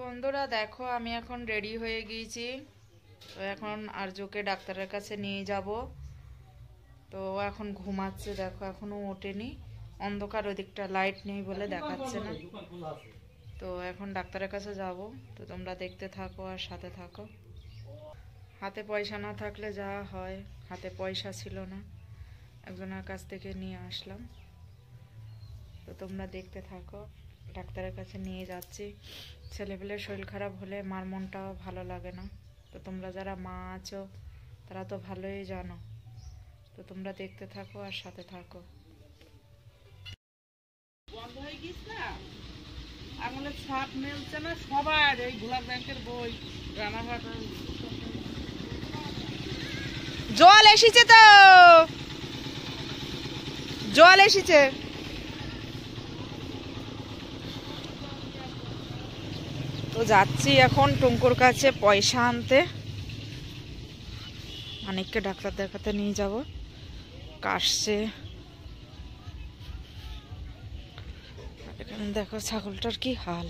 বন্ধুরা দেখো আমি এখন রেডি হয়ে গিয়েছি। তো এখন আরজুকে ডাক্তারের কাছে নিয়ে যাব। তো এখন ঘুমাচ্ছে, দেখো এখনো ওঠেনি, অন্ধকার, ওদিকটা লাইট নেই বলে দেখাচ্ছে না। তো এখন ডাক্তারের কাছে যাব। তো তোমরা দেখতে থাকো আর সাথে থাকো। হাতে পয়সা না থাকলে যা হয়, হাতে পয়সা ছিল না, একজনের কাছ থেকে নিয়ে আসলাম। তো তোমরা দেখতে থাকো, ডাক্তারের কাছে নিয়ে যাচ্ছি। ছেলেপেলের শরীর খারাপ হলে মার মনটাও ভালো লাগে না। তো তোমরা যারা মা আছো তারা তো ভালোই জানো। তো তোমরা দেখতে থাকো আর সাথে থাকো। আঙুলের ছাপ মেলছে না সবার, এই গোলাপ ব্যাংকের বই, রানাঘাট। জল এসেছে, তো জল এসেছে। তো যাচ্ছি এখন টুঙ্কুর কাছে পয়সা আনতে। অনেককে ডাক্তার দেখাতে নিয়ে যাব, কাশছে। এখানে দেখো ছাগলটার কি হাল।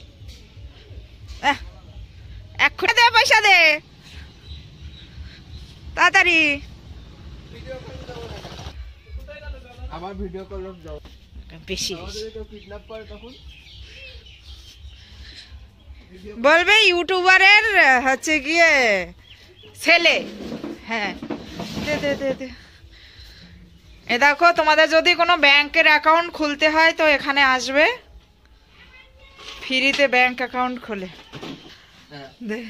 এক্ষুনি দে, পয়সা দে তাড়াতাড়ি। আমার ভিডিও কল দাও, বেশি কিডন্যাপ করে তখন বলবে ইউটিউবারের হচ্ছে গিয়ে ছেলে। হ্যাঁ দে দে দে দে। এ দেখো, তোমাদের যদি কোনো ব্যাংকের অ্যাকাউন্ট খুলতে হয় তো এখানে আসবে, ফ্রিতে ব্যাংক অ্যাকাউন্ট খোলে। দে।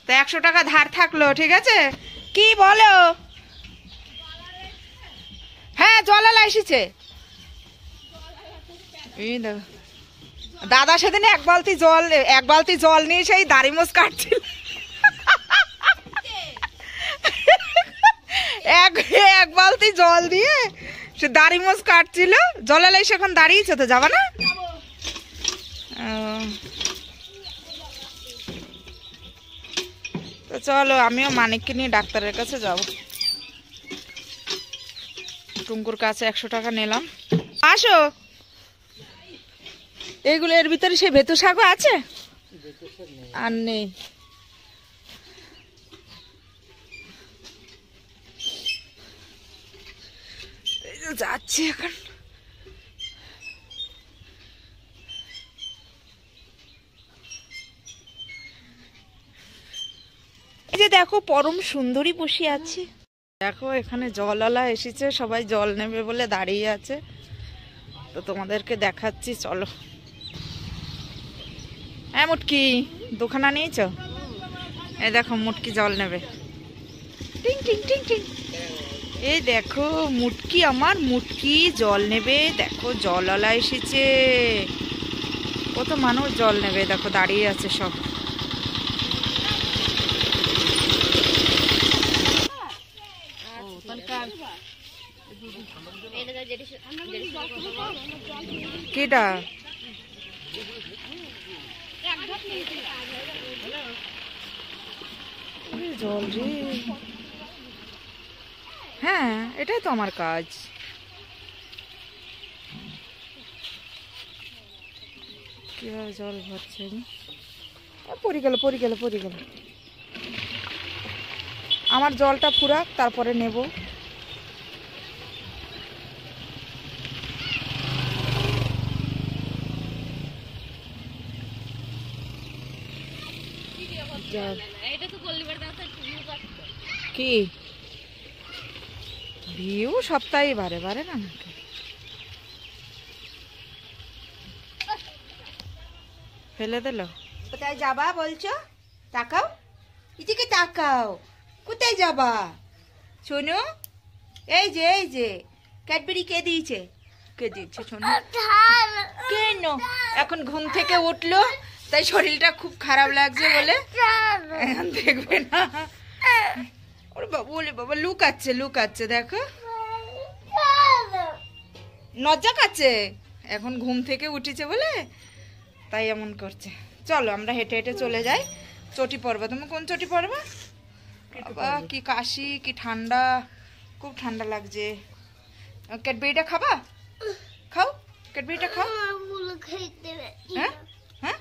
তো 100 টাকা ধার থাকলো, ঠিক আছে? কি বলো? হ্যাঁ জলালা এসেছে। এই দেখো, দাদা সেদিন এক বালতি জল নিয়ে সেই দাড়ি মোছ কাটছিল। এক বালতি জল দিয়ে সে দাড়ি মোছ কাটছিল। জলালাই সে এখন দাঁড়িয়েছে, তো যাবা না? তো চলো, আমিও মানিককে নিয়ে ডাক্তারের কাছে যাব। টুঙ্কুর কাছে 100 টাকা নিলাম। আসো। এইগুলো এর ভিতরে সেই ভেতু শাকও আছে আর নেই। যাচ্ছি এখন। এই যে দেখো, পরম সুন্দরী বসে আছে। দেখো এখানে জলওয়ালা এসেছে, সবাই জল নেবে বলে দাঁড়িয়ে আছে। তো তোমাদেরকে দেখাচ্ছি, চলো। হ্যাঁ মুটকি, দোকানা নিয়েছ? এই দেখো মুটকি জল নেবে। টিং টিং টিং টিং। এই দেখো মুটকি, আমার মুটকি জল নেবে। দেখো জলওয়ালা এসেছে, কত মানুষ জল নেবে, দেখো দাঁড়িয়ে আছে সব। কেডা? জল রে। হ্যাঁ এটাই তো আমার কাজ। কিভাবে জল ভরছে, পড়ে গেল। আমার জলটা ফুরাক, তারপরে নেব। কি ভিউ সপ্তাহে বারে বারে না নাকি? ফেলে দিল। কোথায় যাবা বলছো? তাকাও, এদিকে তাকাও। কোথায় যাবা শোনো? এই যে ক্যাডবেরি কে দিয়েছে? শোনো কেন? এখন ঘুম থেকে উঠলো, তাই শরীরটা খুব খারাপ লাগছে বলে এখন দেখবে না। ওরে বাবা, বলে বাবা, লুকাচ্ছে দেখো, লজ্জা কাচ্ছে। এখন ঘুম থেকে উঠেছে বলে তাই এমন করছে। চলো আমরা হেঁটে হেঁটে চলে যাই। চটি পরবা? তুমি কোন চটি পরবা? বাবা কি কাশি, কি ঠান্ডা, খুব ঠান্ডা লাগছে। ক্যাডবেরিটা খাবা? খাও, ক্যাডবেরিটা খাও। হ্যাঁ হ্যাঁ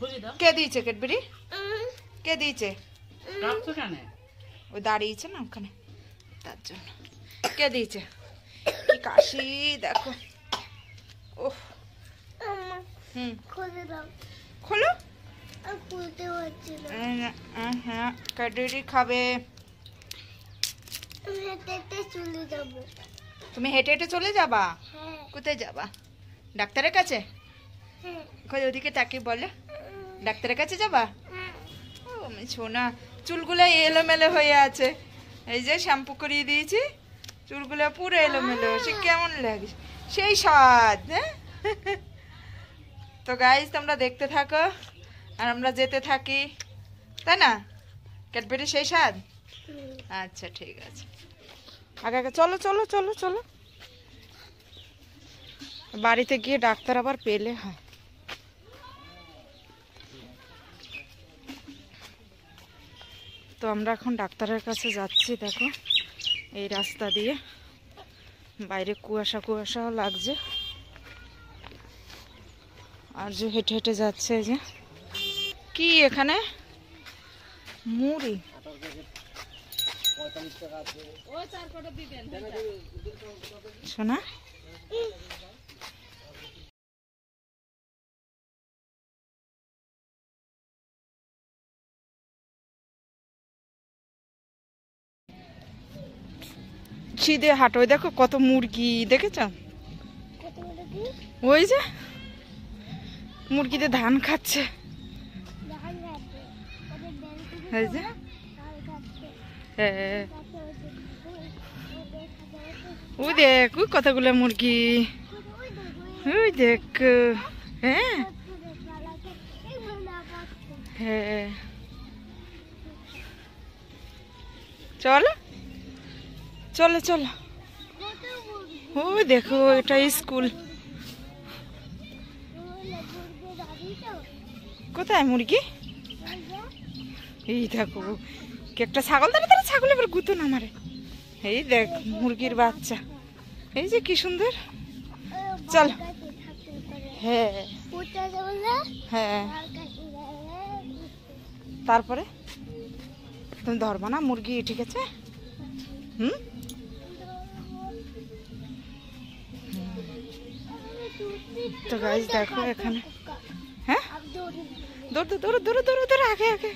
খুঁজে দাও। কে দিয়েছে ক্যাডবেরি? কে দিয়েছে? রাখছো কেন? ওই দাঁড়িয়েছে না ওখানে, তার জন্য। কে দিয়েছে? কি কাশি দেখো। ওহ হুম খোলো। হ্যাঁ ক্যাডবেরি খাবে। তুমি হেঁটে হেঁটে চলে যাবা? কোথায় যাবা? ডাক্তারের কাছে? কই ওদিকে তাকিয়ে বলে, ডাক্তারের কাছে যাবা? ও আমি শোনা, চুলগুলো এলোমেলো হয়ে আছে। এই যে শ্যাম্পু করিয়ে দিয়েছি, চুলগুলো পুরো এলোমেলো। সে কেমন লাগে, সেই স্বাদ। হ্যাঁ তো গাইস তোমরা দেখতে থাকো আর আমরা যেতে থাকি, তাই না? ক্যাডবেরি সেই স্বাদ। আচ্ছা ঠিক আছে, আগে আগে চলো চলো চলো চলো। বাড়িতে গিয়ে ডাক্তার আবার পেলে হয়। তো আমরা এখন ডাক্তারের কাছে যাচ্ছি। দেখো এই রাস্তা দিয়ে, বাইরে কুয়াশা কুয়াশা লাগছে, আর যে হেঁটে হেঁটে যাচ্ছে। এই যে কি এখানে মুড়ি, শোনা ছিদে হাট। ওই দেখো কত মুরগি, দেখেছ? ওই যে মুরগিতে ধান খাচ্ছে। এই যে হ্যাঁ, ওই দেখ ওই কতগুলো মুরগি, ওই দেখ। হ্যাঁ হ্যাঁ চলো চলো চলো। ওই দেখো এটা স্কুল। কোথায় মুরগি? এই দেখো কি একটা ছাগল, দাঁড়া দাঁড়া, ছাগল এবার গুতো না মারে। এই দেখ মুরগির বাচ্চা, এই যে কি সুন্দর। চল হ্যাঁ হ্যাঁ, তারপরে তুমি ধরবা না মুরগি, ঠিক আছে? হুম তো গাইস দেখো এখানে, হ্যাঁ দৌড় দৌড় দৌড় দৌড় দৌড়, আগে আগে।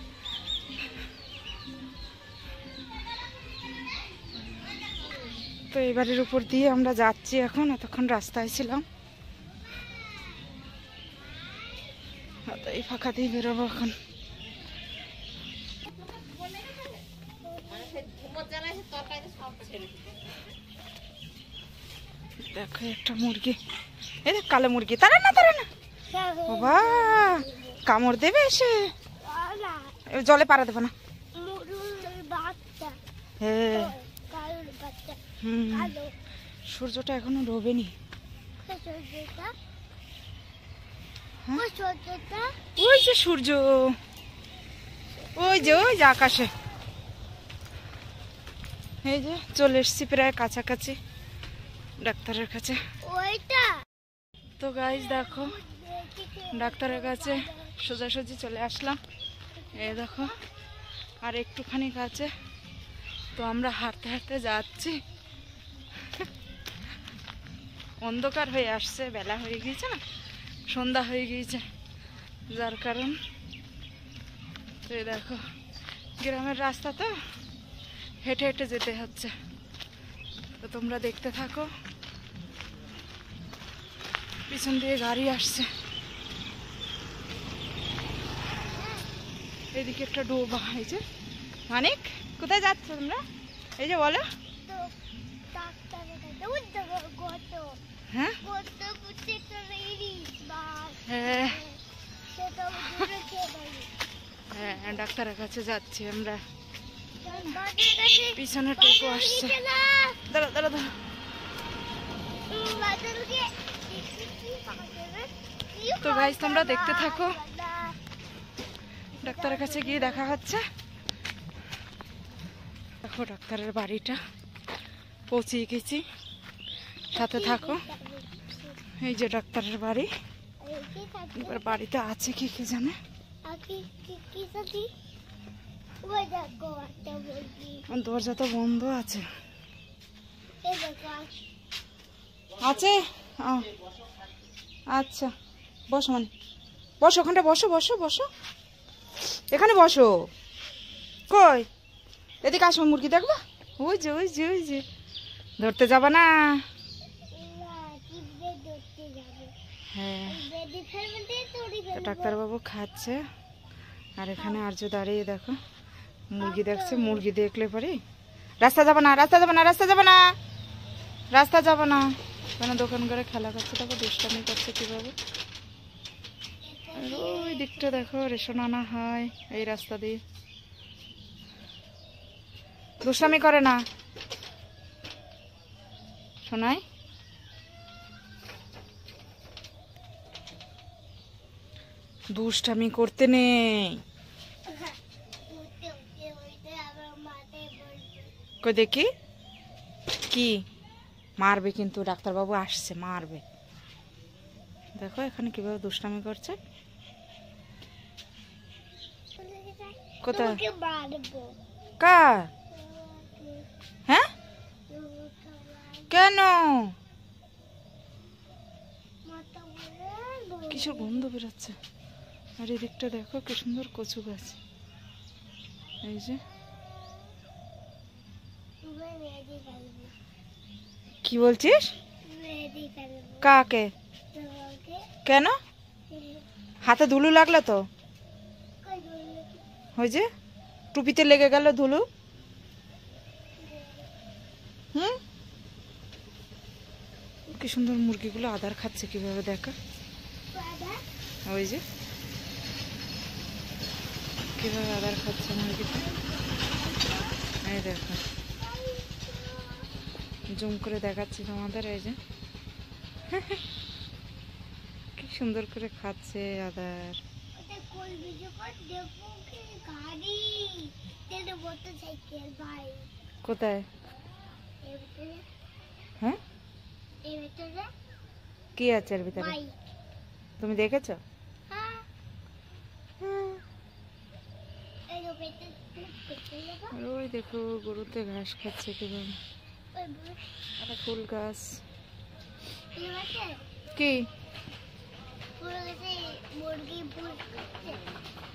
তো এই বাড়ির উপর দিয়ে আমরা যাচ্ছি এখন, এতক্ষণ রাস্তায় ছিলাম। এই ফাঁকা দিয়ে বেরোবো এখন। দেখো একটা মুরগি, এই দেখ কালো মুরগি। তারা না তারা না, বাবা কামড় দেবে এসে। জলে পাড়া দেবো না। হ্যাঁ সূর্যটা এখনো ডোবেনি। ওই যে সূর্য, ওই যে ওই যে আকাশে। এই যে চলে এসছি প্রায় কাছাকাছি ডাক্তারের কাছে। তো গাইস দেখো ডাক্তারের কাছে সোজাসুজি চলে আসলাম। এই দেখো আর একটুখানি কাছে। তো আমরা হাঁটতে হাঁটতে যাচ্ছি, অন্ধকার হয়ে আসছে, বেলা হয়ে গিয়েছে না, সন্ধ্যা হয়ে গিয়েছে, যার কারণ। তো এই দেখো গ্রামের রাস্তা তো হেঁটে হেঁটে যেতে হচ্ছে। তো তোমরা দেখতে থাকো, পিছন দিয়ে গাড়ি আসছে। এদিকে একটা ডোবা। এই যে মানিক, কোথায় যাচ্ছ তোমরা? এই যে বলো। হ্যাঁ হ্যাঁ হ্যাঁ ডাক্তারের কাছে যাচ্ছি আমরা। পিছনে টোটো আসছে, দাঁড়া দাঁড়া দাঁড়া। তো গাইস তোমরা দেখতে থাকো, ডাক্তারের কাছে গিয়ে দেখা হচ্ছে। দেখো ডাক্তারের বাড়িটা পৌঁছে গেছি, সাথে থাকো। এই যে ডাক্তারের বাড়ি। এবার বাড়িতে আছে কি কে জানে। দরজা তো বন্ধ আছে। আছে আচ্ছা বসো, মানে বসো, ওখানটা বসো বসো বসো, এখানে বসো। কই এদিকে আসো, মুরগি দেখবা? ওই যে ওই যে ওই যে। ধরতে যাবা না? হ্যাঁ, ডাক্তারবাবু খাচ্ছে আর এখানে আর্য দাঁড়িয়ে দেখো মুরগি দেখছে। মুরগি দেখলে পরে রাস্তা যাবে না, রাস্তা যাবে না, রাস্তা যাবে না, রাস্তা যাবে না। কেন দোকান করে খেলা করছে, দেখো দুষ্টামি করছে কিভাবে। ওই দিকটা দেখো রেশন আনা হয় এই রাস্তা দিয়ে। দুষ্টামি করে না শোনাই, দুষ্টামি করতে নেই। কই দেখি কি মারবে, কিন্তু ডাক্তারবাবু আসছে মারবে। দেখো এখানে কিভাবে দুষ্টামি করছে। কোথায়? কার? হ্যাঁ কেন? কিসের গন্ধ বেরোচ্ছে। আর এদিকটা দেখো কি সুন্দর কচু গাছ। এই যে কি বলছিস? কাকে? কেন? হাতে ধুলো লাগলো তো, ওই যে টুপিতে লেগে গেল ধুলো। হুম, কি সুন্দর মুরগিগুলো আদার খাচ্ছে কিভাবে দেখা। ওই যে কিভাবে আদার খাচ্ছে মুরগিটা, এই দেখো জুম করে দেখাচ্ছি তোমাদের। এই যে কি সুন্দর করে খাচ্ছে আদার। কোথায়? হ্যাঁ কি আছে এর ভিতরে তুমি দেখেছো? ওই দেখো গরুতে ঘাস খাচ্ছে কিভাবে। একটা ফুল গাছ। কি?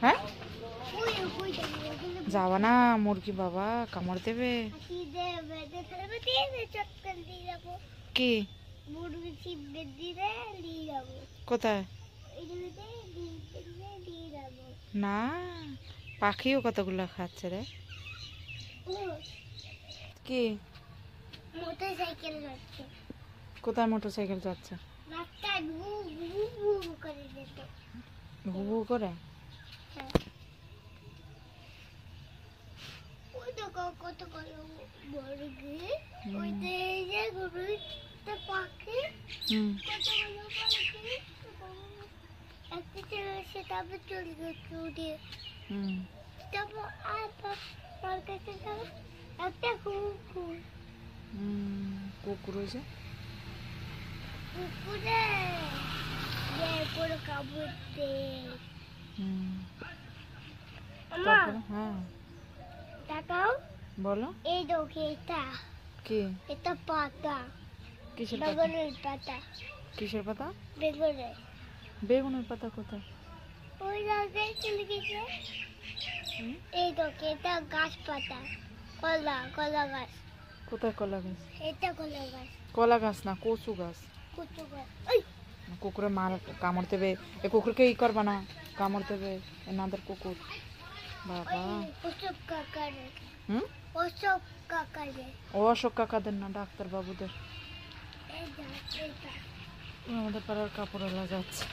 হ্যাঁ যাবা না, মুরগি বাবা কামড় দেবে। কি? কোথায়? না পাখিও কতগুলো খাচ্ছে রে। কি? মোটরসাইকেল যাচ্ছে। কোথায় মোটরসাইকেল যাচ্ছে? ঘু ঘু করে। কুকুর হয়েছে কুকুরে হ্যাঁ বলো। এই দেখো এটা কি? এটা পাতা। কিসের পাতা? কিসের পাতা? বেগুনের। বেগুনের পাতা কোথায়? ওই জায়গায় চলে গেছে। এই দেখো এটা গাছ পাতা। কলা, কলা গাছ। কোথায় কলা গাছ? এটা কলা গাছ। কলা গাছ না, কচু গাছ। কচু গাছ। কুকুরে মার কামড় দেবে। এ কুকুরকে ই করবা না, কামড় দেবে এনাদের কুকুর। বাবা অশোক কাকাদের না, ডাক্তার বাবুদের। আমাদের পাড়ার কাপড়ওয়ালা যাচ্ছে।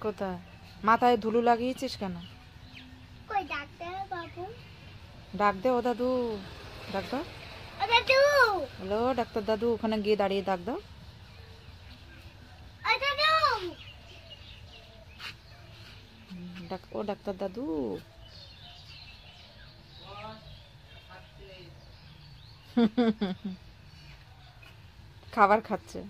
কোথায়? মাথায় ধুলো লাগিয়েছিস কেন? ডাক দে। ও দাদু ডাক দাও। হ্যালো ডাক্তার দাদু, ওখানে গিয়ে দাঁড়িয়ে ডাক দাও। ও ডাক্তার দাদু। খাবার খাচ্ছে।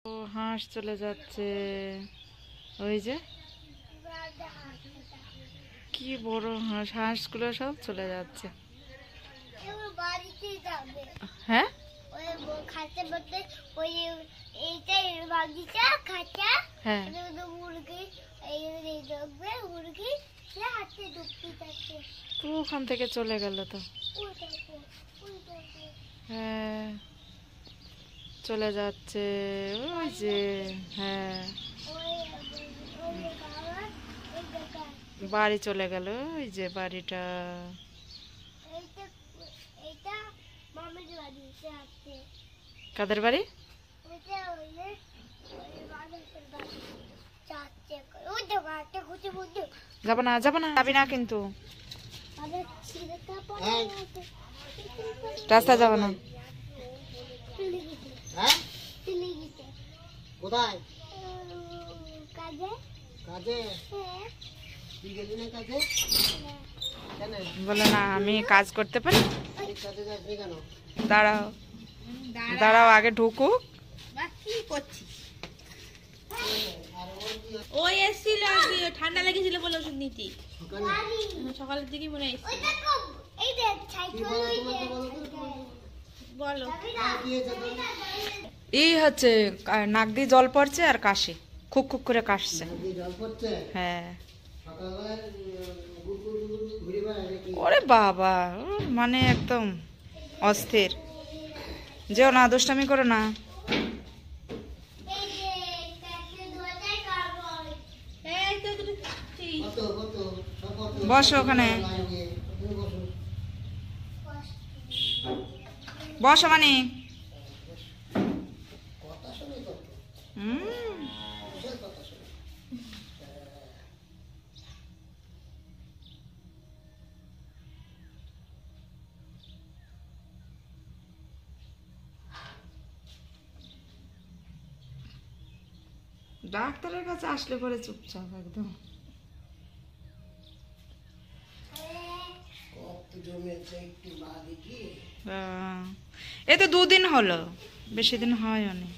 ও হাঁস চলে যাচ্ছে, ওই যে কি বড় হাঁস, হাঁসগুলো সব চলে যাচ্ছে। হ্যাঁ হ্যাঁ তো ওখান থেকে চলে গেল তো। হ্যাঁ চলে যাচ্ছে ওই যে। হ্যাঁ বাড়ি চলে গেল, ওই যে বাড়িটা। কাদের বাড়ি? যাবো না, যাবো না, যাবি না কিন্তু, রাস্তা যাবো না। কোথায় কাজে? বলে না আমি কাজ করতে পারি। দাঁড়াও দাঁড়াও, আগে ঢুকুক। ওই এসেছিল আজকে, ঠান্ডা লেগেছিল বলে ওষুধ নিতে সকালের দিকে মনে হয়। বলো এই হচ্ছে নাক দিয়ে জল পড়ছে আর কাশি, খুব খুব করে কাশছে। হ্যাঁ ওরে বাবা, মানে একদম অস্থির। যেও না, দুষ্টামি করো না। বসো ওখানে, বসো মানে। ডাক্তারের কাছে আসলে পরে চুপচাপ একদম। এই তো 2 দিন হলো, বেশি দিন হয়নি।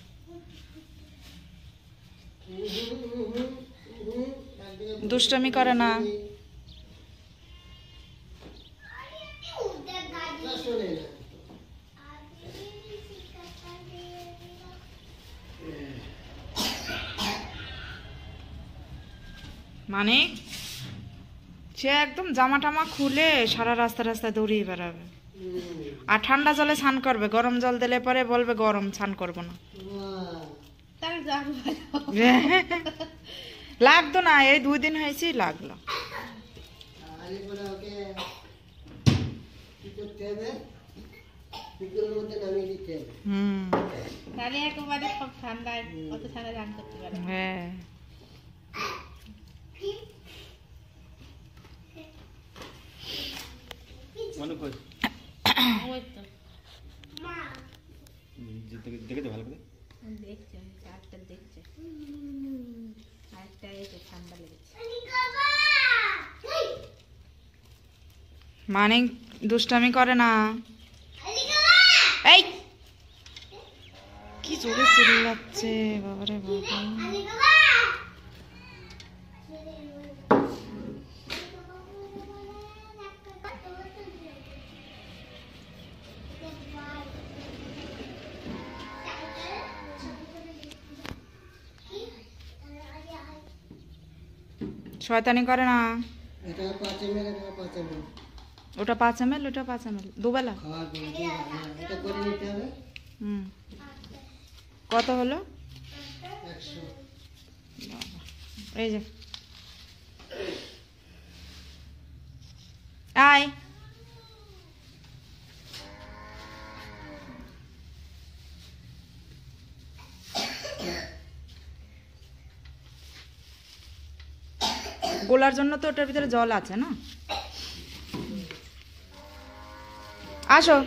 দুষ্টামি করে না। মানে সে একদম জামা টামা খুলে সারা রাস্তা রাস্তায় দৌড়িয়ে বেড়াবে, আর ঠান্ডা জলে স্নান করবে। গরম জল দিলে পরে বলবে গরম, স্নান করবো না। লাগতো না, এই 2 দিন হয়েছে লাগলো। হ্যাঁ মানে দুষ্টামি করে না। এই কি জোরে চিল্লাচ্ছে, বাবারে বাবা। শয়তানি করে না। ওটা 5 ml, ওটা 5 ml, দুবেলা। কত হলো? এই যে আয়, গোলার জন্য তো ওটার ভিতরে জল আছে না। আসো,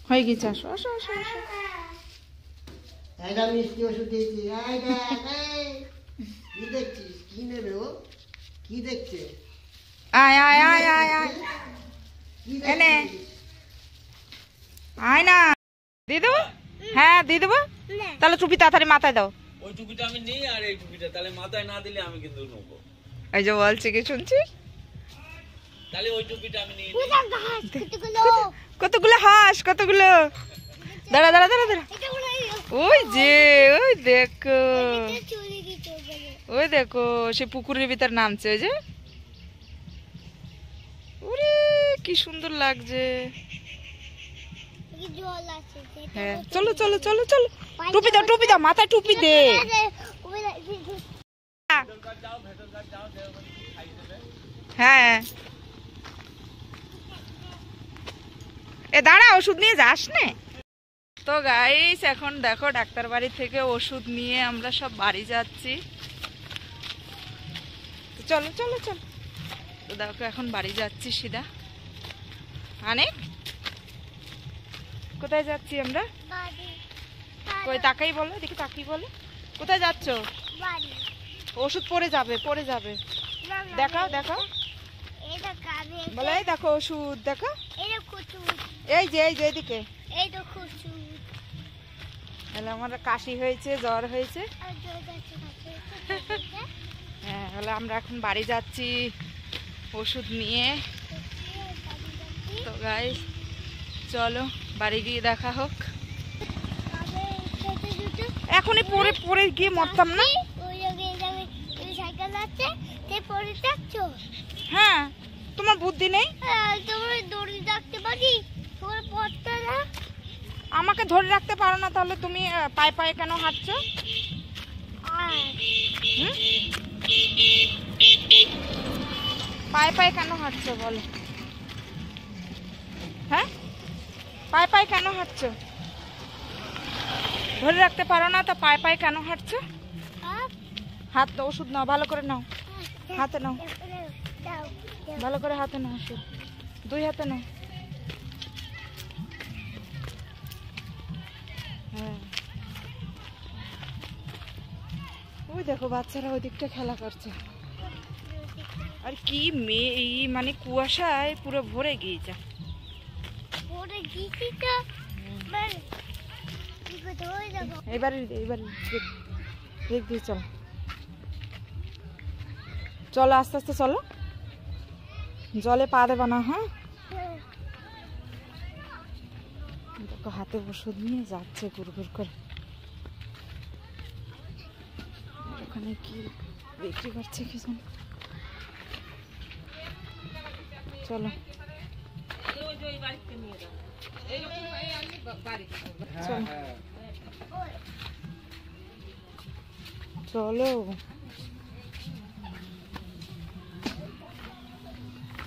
হয়ে গেছে, আসো আসো আসো আসো। আয় আয় আয় আয় আয় এনে আয় না দিয়ে দেবো। হ্যাঁ দিয়ে দেবো। তাহলে টুপি তাড়াতাড়ি মাথায় দাও। ওই টুপিটা আমি নিই আর এই টুপিটা তাহলে মাথায় না দিলে আমি কিন্তু নেবো। এই যে বলছে কি শুনছিস? তাহলে ওই টুপিটা আমি নিই। কতগুলো হাঁস, কতগুলো। দাঁড়া দাঁড়া দাঁড়া দাঁড়া। ওই যে ওই দেখো, ওই দেখো সে পুকুরের ভিতর নামছে। ওই যে ওরে কি সুন্দর লাগছে। হ্যাঁ চলো চলো চলো চলো। টুপি দাও, টুপি দাও, মাথায় টুপি দে। হ্যাঁ এ দাঁড়া, ওষুধ নিয়ে যাস নে। তো গাইস এখন দেখো ডাক্তার বাড়ি থেকে ওষুধ নিয়ে আমরা সব বাড়ি যাচ্ছি। চলো চলো চলো। তো দেখো এখন বাড়ি যাচ্ছি সিধা। অনেক কোথায় যাচ্ছি আমরা? কই তাকাই বলো, দেখি তাকাই বলো। কোথায় যাচ্ছ? ওষুধ পড়ে যাবে, পড়ে যাবে। দেখাও দেখাও বলে, এই দেখো ওষুধ দেখো। এই যে এই যে এদিকে। আমার কাশি হয়েছে, জ্বর হয়েছে। হ্যাঁ হলে আমরা এখন বাড়ি যাচ্ছি ওষুধ নিয়ে। তো গাইস চলো বাড়ি গিয়ে দেখা হোক। এখনই পরে পরে গিয়ে মরতাম না। হ্যাঁ তোমার বুদ্ধি নেই। আমাকে ধরে রাখতে পারো না, তাহলে তুমি পায়ে পায়ে কেন হাঁটছো? পায়ে পায়ে কেন হাঁটছো বলো? হ্যাঁ পায়ে পায়ে কেন হাঁটছো? ধরে রাখতে পারো না তো পায়ে পায়ে কেন হাঁটছো? হাত ওষুধ নাও, ভালো করে নাও, হাতে নাও, ভালো করে হাতে নাও ওষুধ, দুই হাতে নাও। হ্যাঁ ওই দেখো বাচ্চারা ওই দিকটা খেলা করছে। আর কি মেয়ে মানে কুয়াশায় পুরো ভরে গিয়েছে। এবারে এবারে দেখ দিয়ে চলো চলো, আস্তে আস্তে চলো, জলে পা দেবা না। হ্যাঁ দেখো হাতে ওষুধ নিয়ে যাচ্ছে গুড় করে। ওখানে কি বিক্রি করছে কি জানো। চলো চলো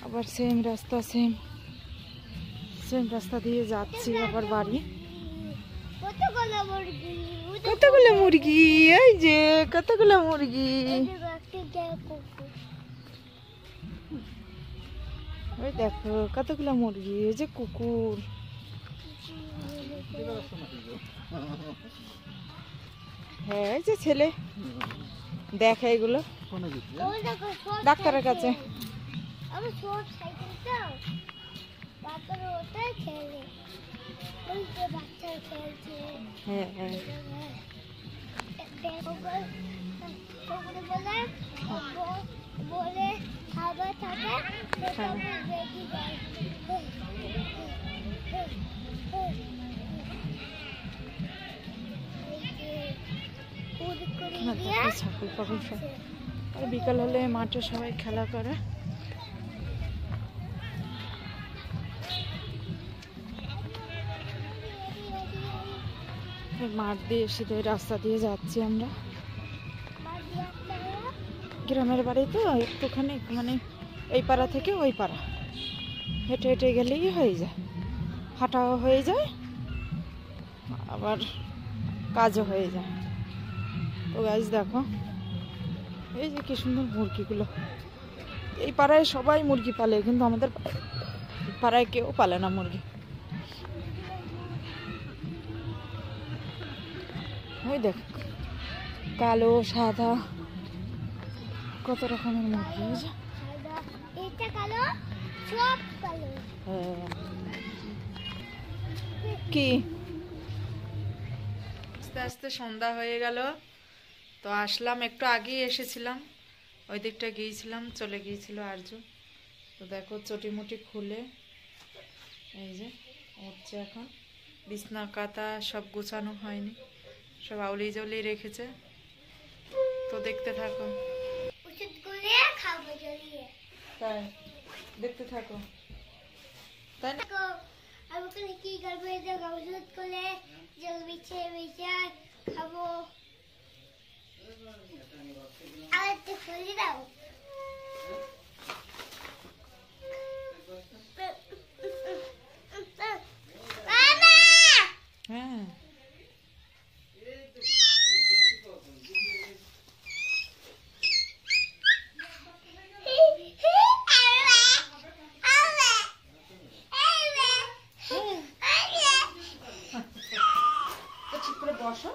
আবার সেম রাস্তা, সেম রাস্তা দিয়ে যাচ্ছি আবার বাড়ি। কতগুলো মুরগি, এই যে কতগুলো মুরগি। ওই দেখো কতগুলো মুরগি, এই যে কুকুর। হ্যাঁ এই যে ছেলে দেখে এগুলো ডাক্তারের কাছে। হ্যাঁ হ্যাঁ বলে খাবার থাকে ছাগল পাগল সব। আর বিকাল হলে মাঠে সবাই খেলা করে। মাঠ দিয়ে সিধে রাস্তা দিয়ে যাচ্ছি আমরা। গ্রামের বাড়ি তো একটুখানি মানে এই পাড়া থেকে ওই পাড়া হেঁটে হেঁটে গেলেই হয়ে যায়, হাঁটাও হয়ে যায় আবার কাজও হয়ে যায়। তো গাইস দেখো এই যে কি সুন্দর মুরগিগুলো। এই পাড়ায় সবাই মুরগি পালে, কিন্তু আমাদের পাড়ায় কেউ পালে না মুরগি। ওই দেখ কালো সাদা কত রকমের মুরগি বুঝো? এটা কালো, সব কালো। হ্যাঁ। কি আস্তে আস্তে সন্ধ্যা হয়ে গেল, তো আসলাম, একটু আগেই এসেছিলাম, ওই দিকটা গিয়েছিলাম, চলে গিয়েছিল আর্য। তো দেখো চটিমুটি খুলে এই যে উঠছে এখন। বিছনা কাতা সব গোছানো হয়নি, সব আউলি জলি রেখেছে। তো দেখতে থাকো, ওষুধ করে খাবো জলিয়ে। তাই দেখতে থাকো, তাই না? দেখো, আমি ওখানে কি করবো? এই দেখো, ওষুধ করে জল বিছিয়ে বিছিয়ে খাবো। আর একটু খুলে দাও। মামা! হ্যাঁ তো ঠিক করে বসো।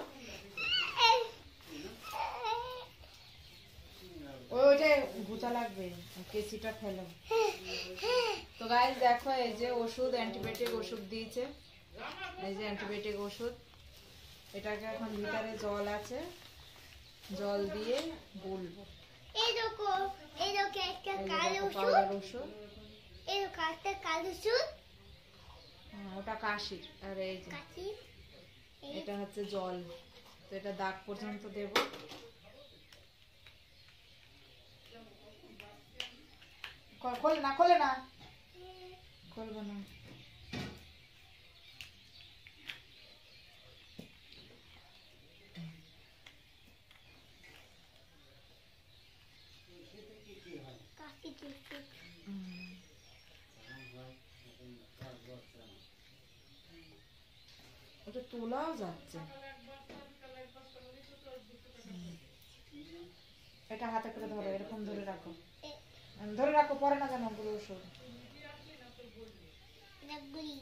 ওইটা গুছা লাগবে, কেসিটা ফেলো। তো গাইস দেখো, এই যে ওষুধ, অ্যান্টিবায়োটিক ওষুধ দিয়েছে, এই যে অ্যান্টিবায়োটিক ওষুধ। এটাকে এখন ভিতরে জল আছে, জল দিয়ে গুলবো। এই দেখো একটা এই যে কালো দেখো ওষুধ। পাউডার ওষুধ। এই দেখো একটা কালো ওষুধ। ওটা কাশির। আর এই যে কাশি। এটা হচ্ছে জল। তো এটা দাগ পর্যন্ত দেব। খোলে না, খোলে না, খুলবো না। কাশি ওষুধ। ওটা তোলাও যাচ্ছে। এটা হাতে করে ধরো, এরকম ধরে রাখো, ধরে রাখো, পরে না যেন ওগুলো ওষুধ। রাগগুলি।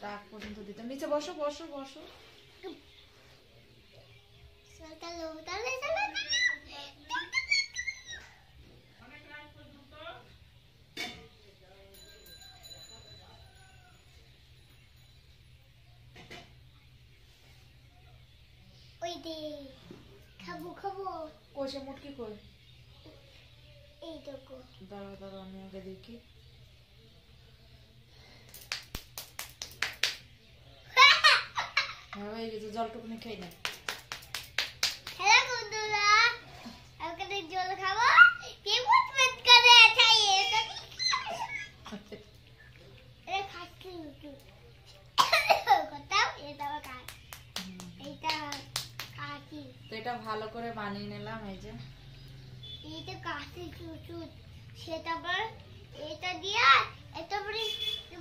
দাগ পর্যন্ত দিতে। নিচে বসো বসো বসো। চলো তাহলে চলো। ওই দে খাবো খাবো। কষে মুটকি কই? এই দেখো। দাঁড়াও দাঁড়াও, আমি আগে দেখি। হ্যাঁ হয়ে গেছে, জলটুকুনি খেয়ে না। হ্যালো বন্ধুরা, আমাকে জল খাবো। কে মুটমুট করে খাইয়ে এটা খাচ্ছি একটু। কোথাও এটা খা। এইটা খাচ্ছি। তো এটা ভালো করে বানিয়ে নিলাম। এই যে এইটা কাশি ওষুধ, সেটা আবার এটা দিয়া এটা পরে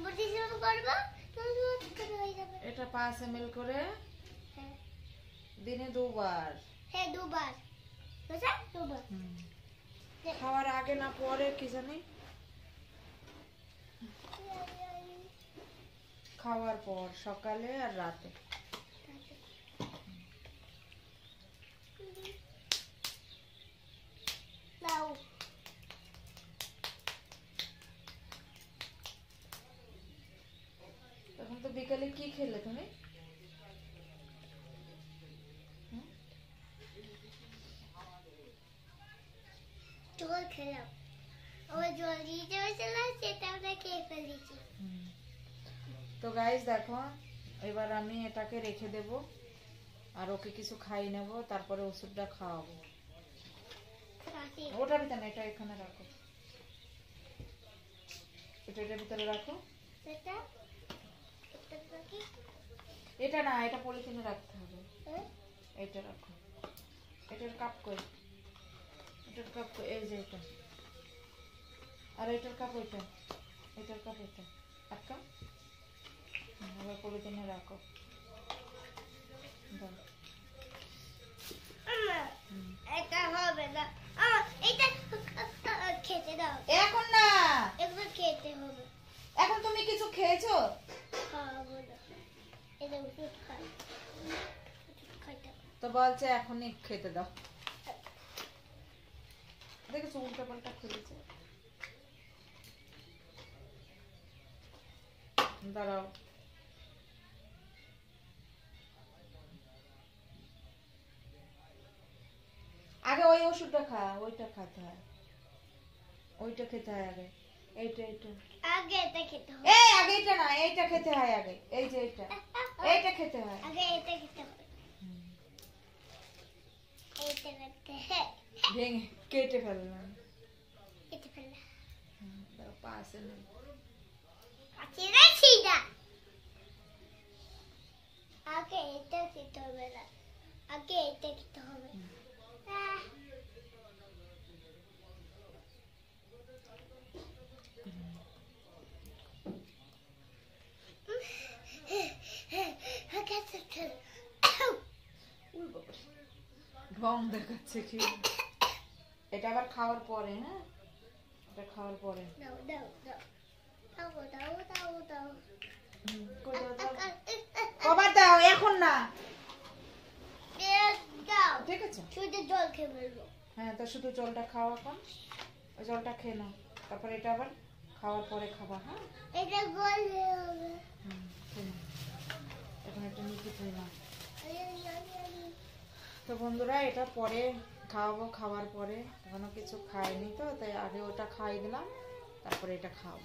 পরিশ্রম করবো, হয়ে যাবে। এটা 5 ml করে হ্যাঁ দিনে 2 বার। হ্যাঁ, দুবার বুঝা, দুবার। খাওয়ার আগে না পরে কি জানি? খাওয়ার পর, সকালে আর রাতে। নাও। এখন তো বিকালে কি খেলে তুমি? জল খেলাম, ওই জল দিতে হয়েছিল, সেটা আমরা খেয়ে ফেলেছি। তো গাইস দেখো, এবার আমি এটাকে রেখে দেব, আর ওকে কিছু খাইয়ে নেব, তারপরে ওষুধটা খাওয়াবো। কাশি। ওটার ভিতরে না, এটা এখানে রাখো, এটার ভিতরে রাখো। সেটা এটা কি? এটা না, এটা পলিথিনে রাখতে হবে। হ্যাঁ? এটা রাখো। এটার কাপ কই? এটার কাপ কই? এই যে এটা। আর এটার কাপ ওইটা। এটার কাপ ওইটা। আটকা। আবার পলিথিনে রাখো। দাও। আম্মা, এটা হবে না। এটা খেতে দাও। এখন না, একবার খেতে হবে। এখন তুমি কিছু খেয়েছো? খাবো না। এটা ওষুধ খাই। ওষুধ খাইতে হবে। তো বলছে এখনই খেতে দাও। দেখেছো উল্টা পাল্টা খুলেছে। দাঁড়াও, আগে ওই ওষুধটা খা, ওইটা খেতে হয়, ওইটা খেতে হয় আগে। এইটা এইটা আগে এটা খেতে হবে। এই আগে এটা না, এইটা খেতে হয় আগে। এই যে এইটা, এইটা খেতে হয়। আগে এটা খেতে হবে। এইটা খেতে হয়। ভেঙে কেটে ফেললাম। কেটে ফেললাম। পাশে নেই। আছে না সেটা? আগে এটা খেতে হবে না। আগে এটা খেতে হবে। ঢং দেখাচ্ছে কি। এটা আবার খাওয়ার পরে, হ্যাঁ এটা খাওয়ার পরে। দাও দাও দাও দাও দাও দাও দাও। কই দাও দাও। কবার দাও, এখন না। দাও। ঠিক আছে, শুধু জল খেয়ে ফেলবো। হ্যাঁ তো শুধু জলটা খাও এখন। ওই জলটা খেয়ে নাও, তারপর এটা আবার খাওয়ার পরে খাবা। হ্যাঁ এটা গলে হবে। খেয়ে নাও। এখন একটা নিচে খেয়ে নাও। তো বন্ধুরা এটা পরে খাওয়াবো, খাওয়ার পরে এখনো কিছু খাইনি তো, তাই আগে ওটা খাই দিলাম, তারপরে এটা খাও।